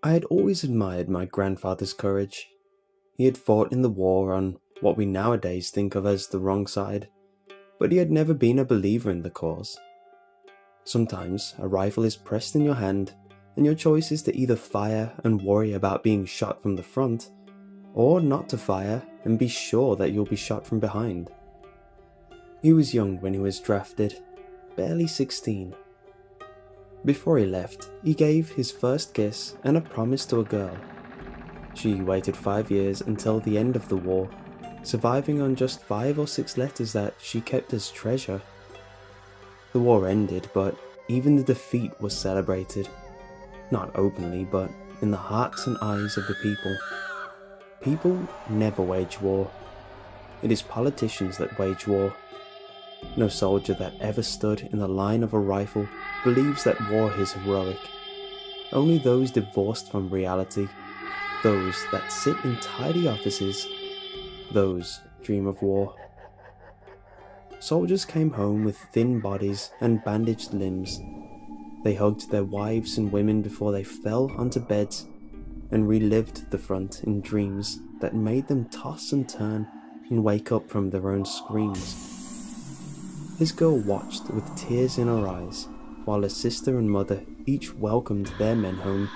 I had always admired my grandfather's courage. He had fought in the war on what we nowadays think of as the wrong side, but he had never been a believer in the cause. Sometimes a rifle is pressed in your hand, and your choice is to either fire and worry about being shot from the front, or not to fire and be sure that you'll be shot from behind. He was young when he was drafted, barely 16. Before he left, he gave his first kiss and a promise to a girl. She waited 5 years until the end of the war, surviving on just 5 or 6 letters that she kept as treasure. The war ended, but even the defeat was celebrated. Not openly, but in the hearts and eyes of the people. People never wage war. It is politicians that wage war. No soldier that ever stood in the line of a rifle believes that war is heroic. Only those divorced from reality, those that sit in tidy offices, those dream of war. Soldiers came home with thin bodies and bandaged limbs. They hugged their wives and women before they fell onto beds and relived the front in dreams that made them toss and turn and wake up from their own screams. His girl watched with tears in her eyes while her sister and mother each welcomed their men home.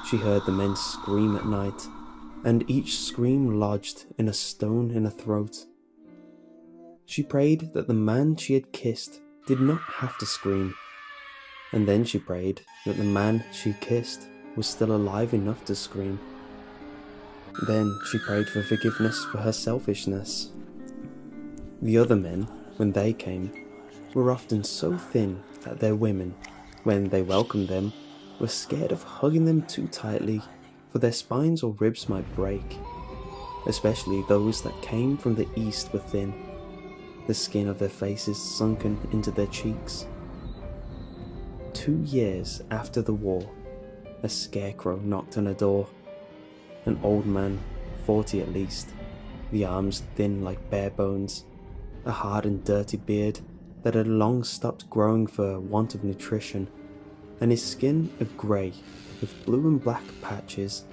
She heard the men scream at night, and each scream lodged in a stone in her throat. She prayed that the man she had kissed did not have to scream, and then she prayed that the man she kissed was still alive enough to scream. Then she prayed for forgiveness for her selfishness. The other men, when they came, were often so thin that their women, when they welcomed them, were scared of hugging them too tightly, for their spines or ribs might break. Especially those that came from the east were thin, the skin of their faces sunken into their cheeks. 2 years after the war, a scarecrow knocked on her door. An old man, 40 at least, the arms thin like bare bones, a hard and dirty beard that had long stopped growing for want of nutrition, and his skin a grey with blue and black patches.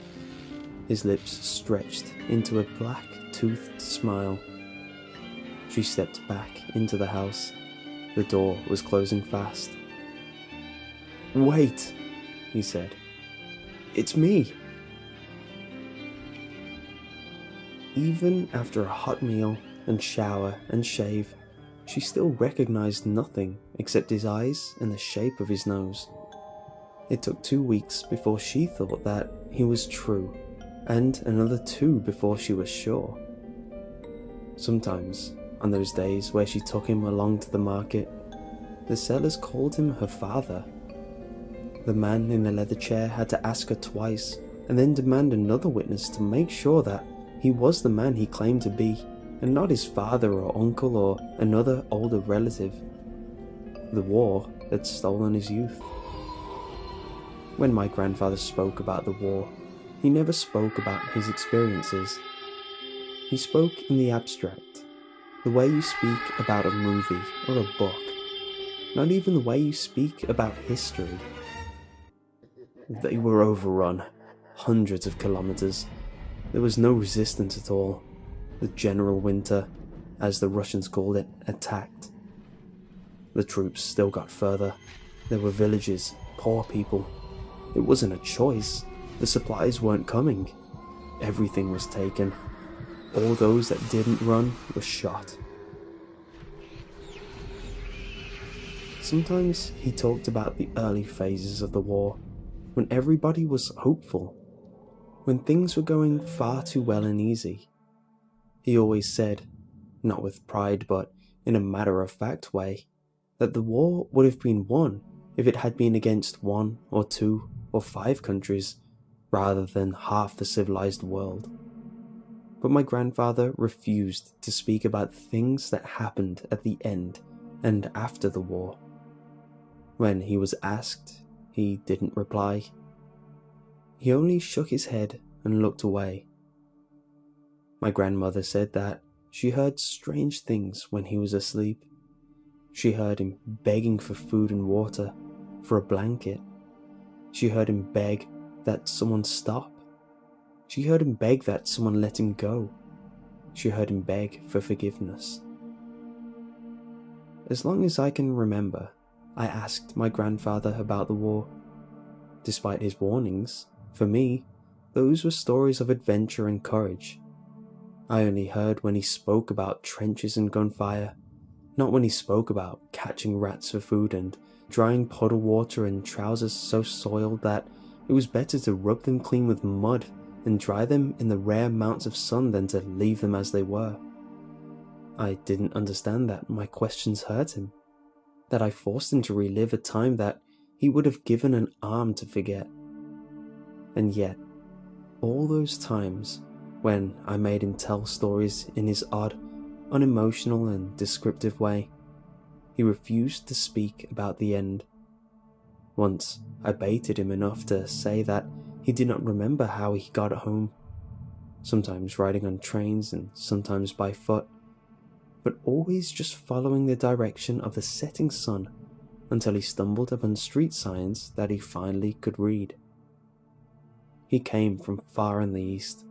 His lips stretched into a black toothed smile. She stepped back into the house. The door was closing fast. "Wait," he said. "It's me." Even after a hot meal and shower and shave, she still recognized nothing except his eyes and the shape of his nose. It took 2 weeks before she thought that he was true, and another 2 before she was sure. Sometimes, on those days where she took him along to the market, the sellers called him her father. The man in the leather chair had to ask her twice, and then demand another witness to make sure that he was the man he claimed to be, and not his father or uncle or another older relative. The war had stolen his youth. When my grandfather spoke about the war, he never spoke about his experiences. He spoke in the abstract, the way you speak about a movie or a book, not even the way you speak about history. They were overrun, hundreds of kilometers. There was no resistance at all. The General Winter, as the Russians called it, attacked. The troops still got further. There were villages, poor people. It wasn't a choice. The supplies weren't coming. Everything was taken. All those that didn't run were shot. Sometimes he talked about the early phases of the war, when everybody was hopeful, when things were going far too well and easy. He always said, not with pride but in a matter-of-fact way, that the war would have been won if it had been against 1 or 2 or 5 countries, rather than half the civilized world. But my grandfather refused to speak about things that happened at the end and after the war. When he was asked, he didn't reply. He only shook his head and looked away. My grandmother said that she heard strange things when he was asleep. She heard him begging for food and water, for a blanket. She heard him beg that someone stop. She heard him beg that someone let him go. She heard him beg for forgiveness. As long as I can remember, I asked my grandfather about the war. Despite his warnings, for me, those were stories of adventure and courage. I only heard when he spoke about trenches and gunfire, not when he spoke about catching rats for food and drying puddle water in trousers so soiled that it was better to rub them clean with mud and dry them in the rare amounts of sun than to leave them as they were. I didn't understand that my questions hurt him, that I forced him to relive a time that he would have given an arm to forget. And yet, all those times when I made him tell stories in his odd, unemotional and descriptive way, he refused to speak about the end. Once, I baited him enough to say that he did not remember how he got home, sometimes riding on trains and sometimes by foot, but always just following the direction of the setting sun until he stumbled upon street signs that he finally could read. He came from far in the east,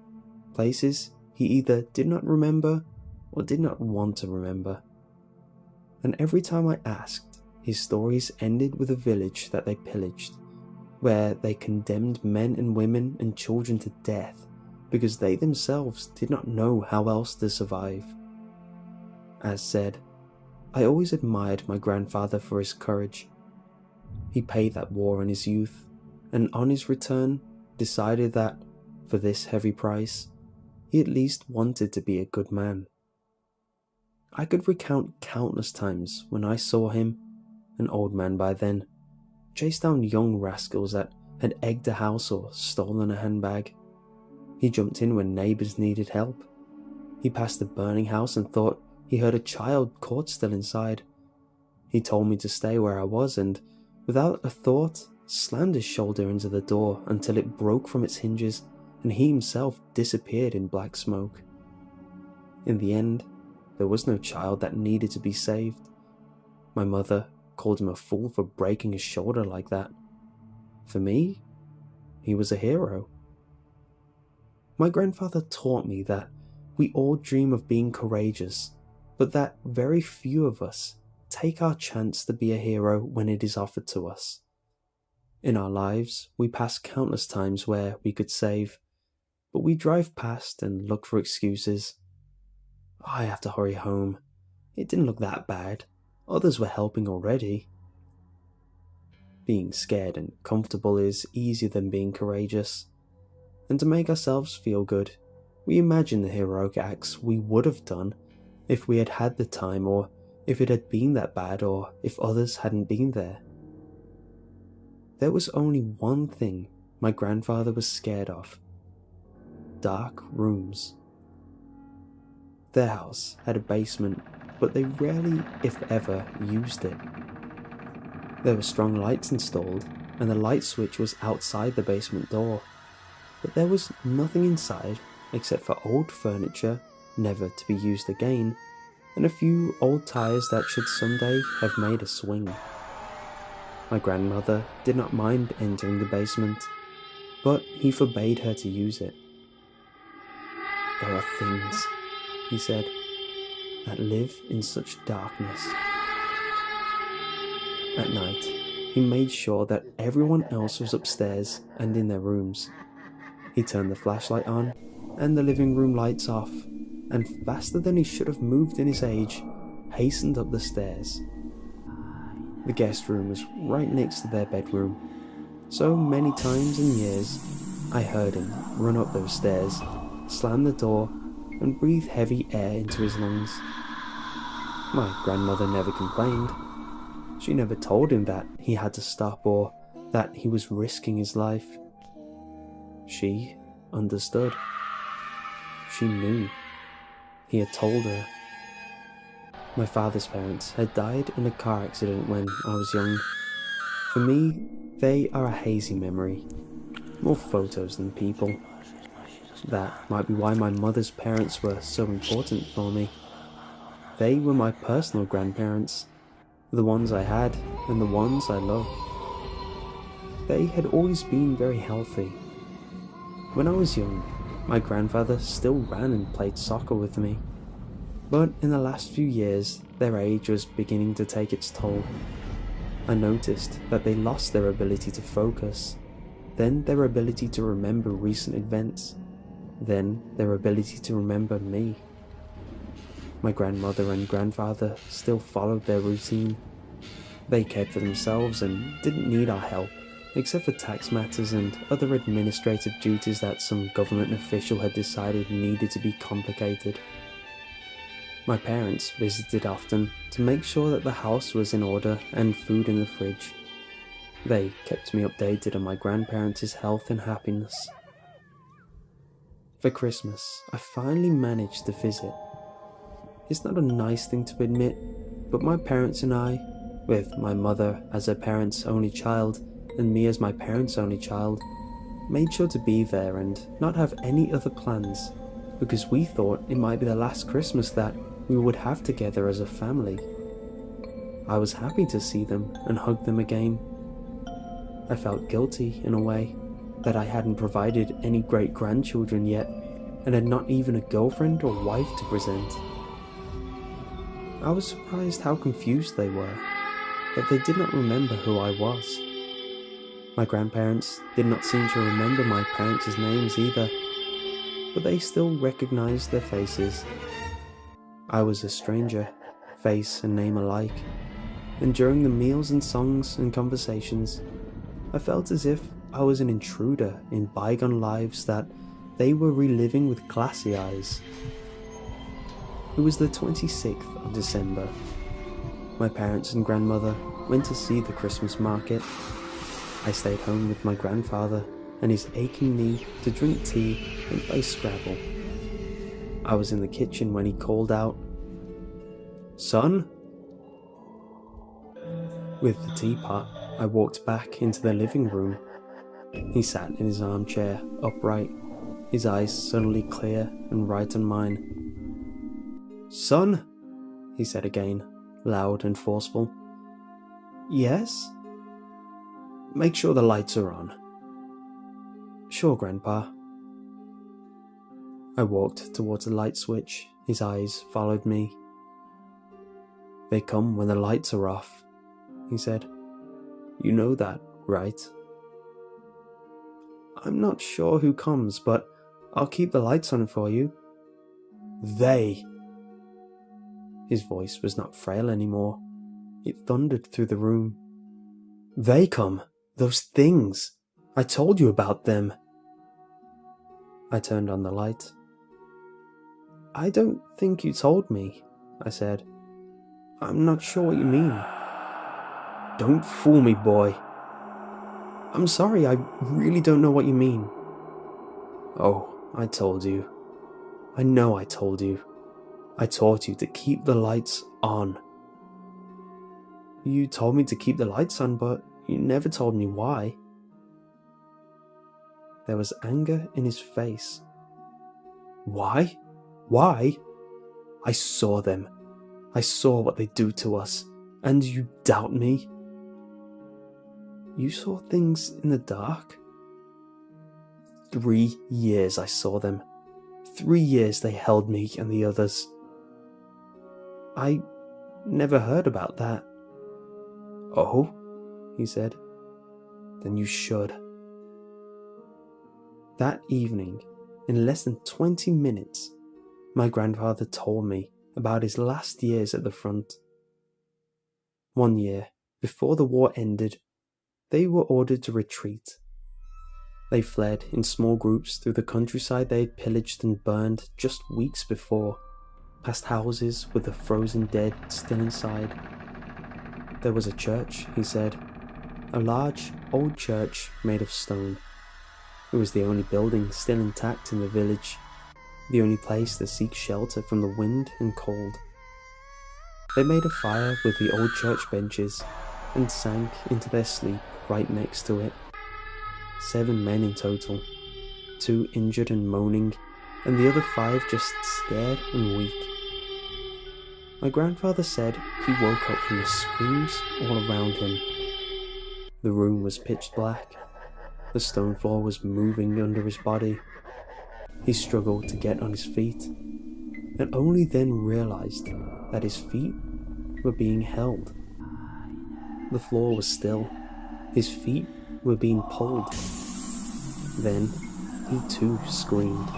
places he either did not remember or did not want to remember. And every time I asked, his stories ended with a village that they pillaged, where they condemned men and women and children to death because they themselves did not know how else to survive. As said, I always admired my grandfather for his courage. He paid that war in his youth, and on his return decided that, for this heavy price, he at least wanted to be a good man. I could recount countless times when I saw him, an old man by then, chase down young rascals that had egged a house or stolen a handbag. He jumped in when neighbours needed help. He passed a burning house and thought he heard a child caught still inside. He told me to stay where I was and, without a thought, slammed his shoulder into the door until it broke from its hinges and he himself disappeared in black smoke. In the end, there was no child that needed to be saved. My mother called him a fool for breaking his shoulder like that. For me, he was a hero. My grandfather taught me that we all dream of being courageous, but that very few of us take our chance to be a hero when it is offered to us. In our lives, we pass countless times where we could save, but we drive past and look for excuses. I have to hurry home. It didn't look that bad. Others were helping already. Being scared and comfortable is easier than being courageous. And to make ourselves feel good, we imagine the heroic acts we would have done if we had had the time, or if it had been that bad, or if others hadn't been there. There was only one thing my grandfather was scared of: dark rooms. Their house had a basement, but they rarely, if ever, used it. There were strong lights installed, and the light switch was outside the basement door, but there was nothing inside except for old furniture never to be used again, and a few old tires that should someday have made a swing. My grandmother did not mind entering the basement, but he forbade her to use it. "There are things," he said, "that live in such darkness." At night, he made sure that everyone else was upstairs and in their rooms. He turned the flashlight on and the living room lights off, and faster than he should have moved in his age, hastened up the stairs. The guest room was right next to their bedroom, so many times in years I heard him run up those stairs, slam the door, and breathe heavy air into his lungs. My grandmother never complained. She never told him that he had to stop or that he was risking his life. She understood. She knew. He had told her. My father's parents had died in a car accident when I was young. For me, they are a hazy memory, more photos than people. That might be why my mother's parents were so important for me. They were my personal grandparents, the ones I had and the ones I loved. They had always been very healthy, When I was young, my grandfather still ran and played soccer with me. But in the last few years, their age was beginning to take its toll. I noticed that they lost their ability to focus, then their ability to remember recent events, then their ability to remember me. My grandmother and grandfather still followed their routine. They cared for themselves and didn't need our help, except for tax matters and other administrative duties that some government official had decided needed to be complicated. My parents visited often to make sure that the house was in order and food in the fridge. They kept me updated on my grandparents' health and happiness. For Christmas, I finally managed to visit. It's not a nice thing to admit, but my parents and I, with my mother as her parents' only child and me as my parents' only child, made sure to be there and not have any other plans, because we thought it might be the last Christmas that we would have together as a family. I was happy to see them and hug them again. I felt guilty in a way, that I hadn't provided any great-grandchildren yet, and had not even a girlfriend or wife to present. I was surprised how confused they were, that they did not remember who I was. My grandparents did not seem to remember my parents' names either, but they still recognized their faces. I was a stranger, face and name alike, and during the meals and songs and conversations, I felt as if I was an intruder in bygone lives that they were reliving with glassy eyes. It was the 26th of December. My parents and grandmother went to see the Christmas market. I stayed home with my grandfather and his aching knee to drink tea and play Scrabble. I was in the kitchen when he called out, "Son?" With the teapot, I walked back into the living room. He sat in his armchair, upright, his eyes suddenly clear and right on mine. "Son?" he said again, loud and forceful. "Yes?" "Make sure the lights are on." "Sure, Grandpa." I walked towards the light switch. His eyes followed me. "They come when the lights are off," he said. "You know that, right?" "I'm not sure who comes, but I'll keep the lights on for you." "They!" His voice was not frail anymore. It thundered through the room. "They come! Those things! I told you about them!" I turned on the light. "I don't think you told me," I said. "I'm not sure what you mean." "Don't fool me, boy." "I'm sorry, I really don't know what you mean." "Oh, I told you. I know I told you. I taught you to keep the lights on." "You told me to keep the lights on, but you never told me why." There was anger in his face. "Why? Why? I saw them. I saw what they do to us, and you doubt me?" "You saw things in the dark?" 3 years I saw them. 3 years they held me and the others. "I never heard about that." "Oh?" he said. "Then you should." That evening, in less than 20 minutes, my grandfather told me about his last years at the front. 1 year before the war ended, they were ordered to retreat. They fled in small groups through the countryside they had pillaged and burned just weeks before, past houses with the frozen dead still inside. There was a church, he said, a large, old church made of stone. It was the only building still intact in the village, the only place to seek shelter from the wind and cold. They made a fire with the old church benches and sank into their sleep right next to it. 7 men in total, 2 injured and moaning, and the other 5 just scared and weak. My grandfather said he woke up from the screams all around him. The room was pitch black. The stone floor was moving under his body. He struggled to get on his feet, and only then realized that his feet were being held. The floor was still. His feet were being pulled. Then he too screamed.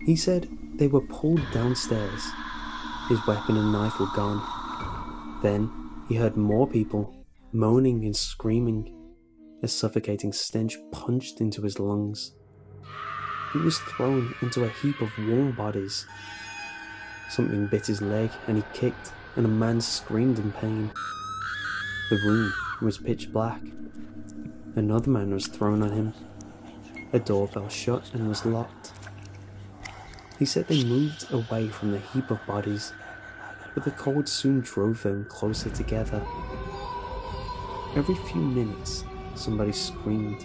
He said they were pulled downstairs. His weapon and knife were gone. Then he heard more people moaning and screaming. A suffocating stench punched into his lungs. He was thrown into a heap of warm bodies. Something bit his leg and he kicked, and a man screamed in pain. The room was pitch black. Another man was thrown on him. A door fell shut and was locked. He said they moved away from the heap of bodies, but the cold soon drove them closer together. Every few minutes, somebody screamed.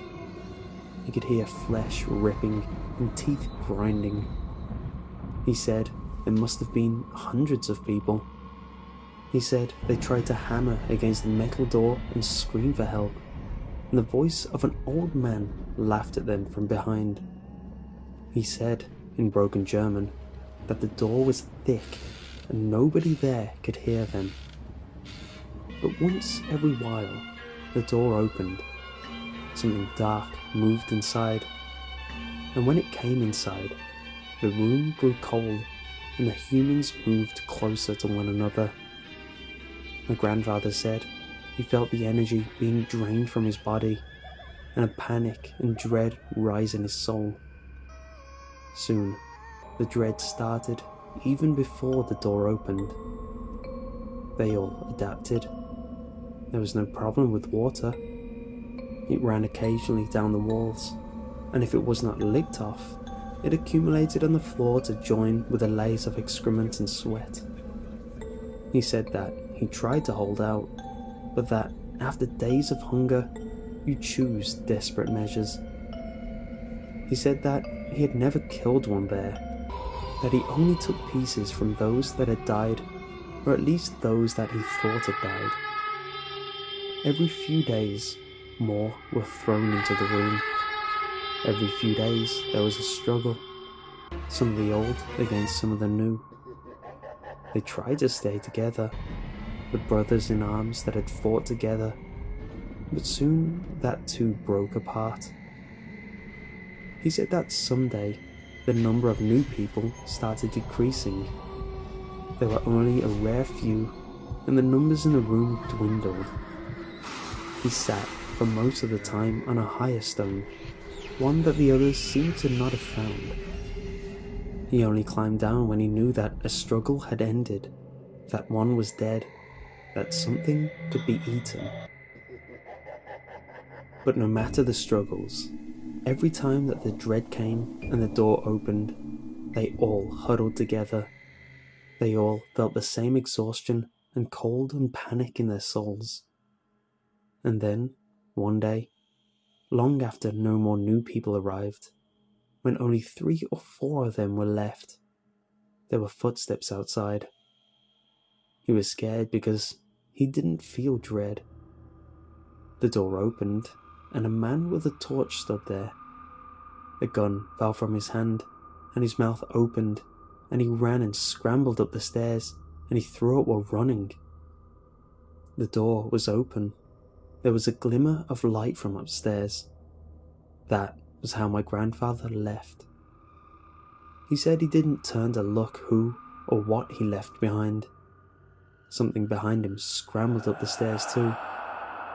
He could hear flesh ripping and teeth grinding. He said there must have been hundreds of people. He said they tried to hammer against the metal door and scream for help, and the voice of an old man laughed at them from behind. He said, in broken German, that the door was thick and nobody there could hear them. But once every while, the door opened. Something dark moved inside, and when it came inside, the room grew cold and the humans moved closer to one another. My grandfather said he felt the energy being drained from his body and a panic and dread rise in his soul. Soon, the dread started even before the door opened. They all adapted. There was no problem with water. It ran occasionally down the walls, and if it was not licked off, it accumulated on the floor to join with the layers of excrement and sweat. He said that he tried to hold out, but that after days of hunger, you choose desperate measures. He said that he had never killed one bear, that he only took pieces from those that had died, or at least those that he thought had died. Every few days, more were thrown into the room. Every few days, there was a struggle, some of the old against some of the new. They tried to stay together, the brothers in arms that had fought together, but soon that too broke apart. He said that someday the number of new people started decreasing. There were only a rare few, and the numbers in the room dwindled. He sat for most of the time on a higher stone, one that the others seemed to not have found. He only climbed down when he knew that a struggle had ended, that one was dead, that something could be eaten. But no matter the struggles, every time that the dread came and the door opened, they all huddled together. They all felt the same exhaustion and cold and panic in their souls. And then, one day, long after no more new people arrived, when only 3 or 4 of them were left, there were footsteps outside. He was scared because he didn't feel dread. The door opened, and a man with a torch stood there. A gun fell from his hand, and his mouth opened, and he ran and scrambled up the stairs, and he threw up while running. The door was open. There was a glimmer of light from upstairs. That was how my grandfather left. He said he didn't turn to look who or what he left behind. Something behind him scrambled up the stairs too,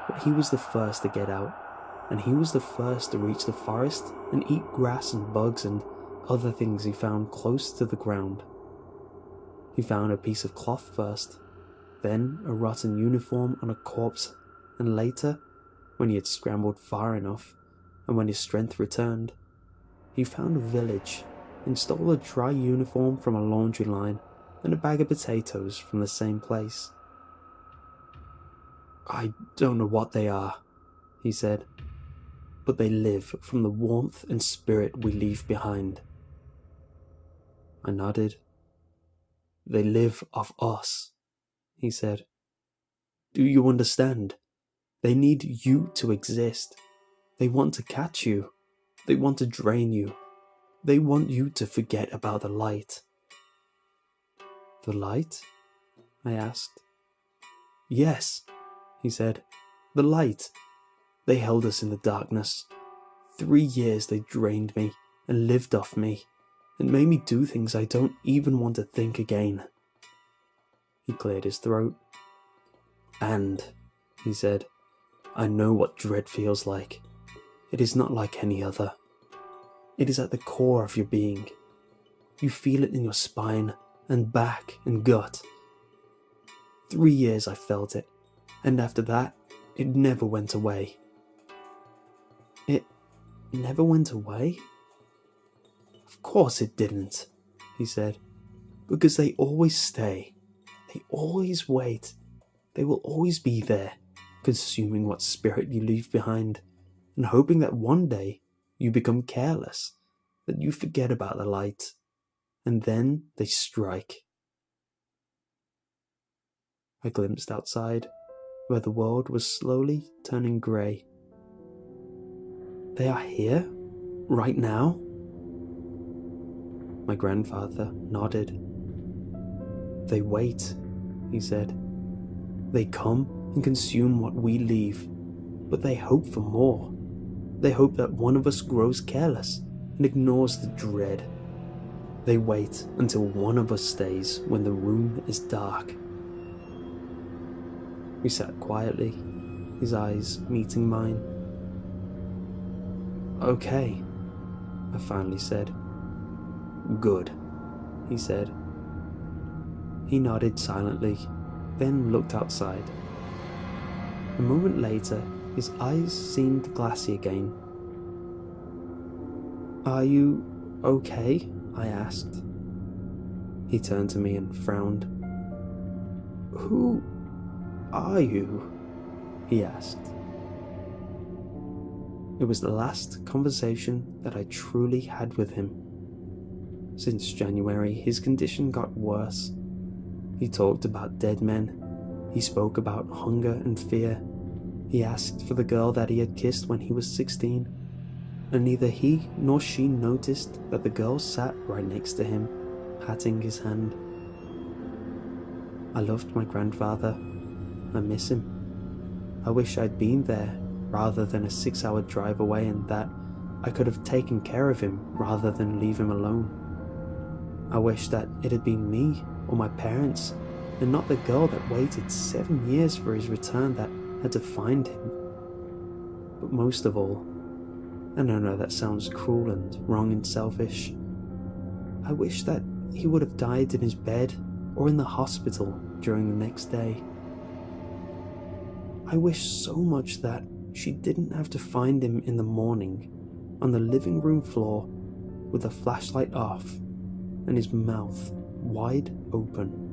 but he was the first to get out, and he was the first to reach the forest and eat grass and bugs and other things he found close to the ground. He found a piece of cloth first, then a rotten uniform on a corpse, and later, when he had scrambled far enough, and when his strength returned, he found a village and stole a dry uniform from a laundry line and a bag of potatoes from the same place. "I don't know what they are," he said, "but they live from the warmth and spirit we leave behind." I nodded. "They live off us," he said. "Do you understand? They need you to exist. They want to catch you. They want to drain you. They want you to forget about the light." "The light?" I asked. "Yes," he said. "The light. They held us in the darkness. 3 years they drained me and lived off me and made me do things I don't even want to think again." He cleared his throat. "And," he said, "I know what dread feels like. It is not like any other. It is at the core of your being. You feel it in your spine and back and gut. 3 years I felt it, and after that, it never went away." "It never went away?" "Of course it didn't," he said, "because they always stay. They always wait. They will always be there, consuming what spirit you leave behind, and hoping that one day you become careless, that you forget about the light, and then they strike." I glimpsed outside, where the world was slowly turning grey. "They are here? Right now?" My grandfather nodded. "They wait," he said. "They come and consume what we leave, but they hope for more. They hope that one of us grows careless and ignores the dread. They wait until one of us stays when the room is dark." We sat quietly, his eyes meeting mine. "Okay," I finally said. "Good," he said. He nodded silently, then looked outside. A moment later, his eyes seemed glassy again. "Are you okay?" I asked. He turned to me and frowned. "Who are you?" he asked. It was the last conversation that I truly had with him. Since January, his condition got worse. He talked about dead men. He spoke about hunger and fear. He asked for the girl that he had kissed when he was 16, and neither he nor she noticed that the girl sat right next to him, patting his hand. I loved my grandfather. I miss him. I wish I'd been there rather than a 6-hour drive away, and that I could have taken care of him rather than leave him alone. I wish that it had been me or my parents, and not the girl that waited 7 years for his return that had to find him. But most of all, and I know that sounds cruel and wrong and selfish, I wish that he would have died in his bed or in the hospital during the next day. I wish so much that she didn't have to find him in the morning on the living room floor with the flashlight off and his mouth wide open.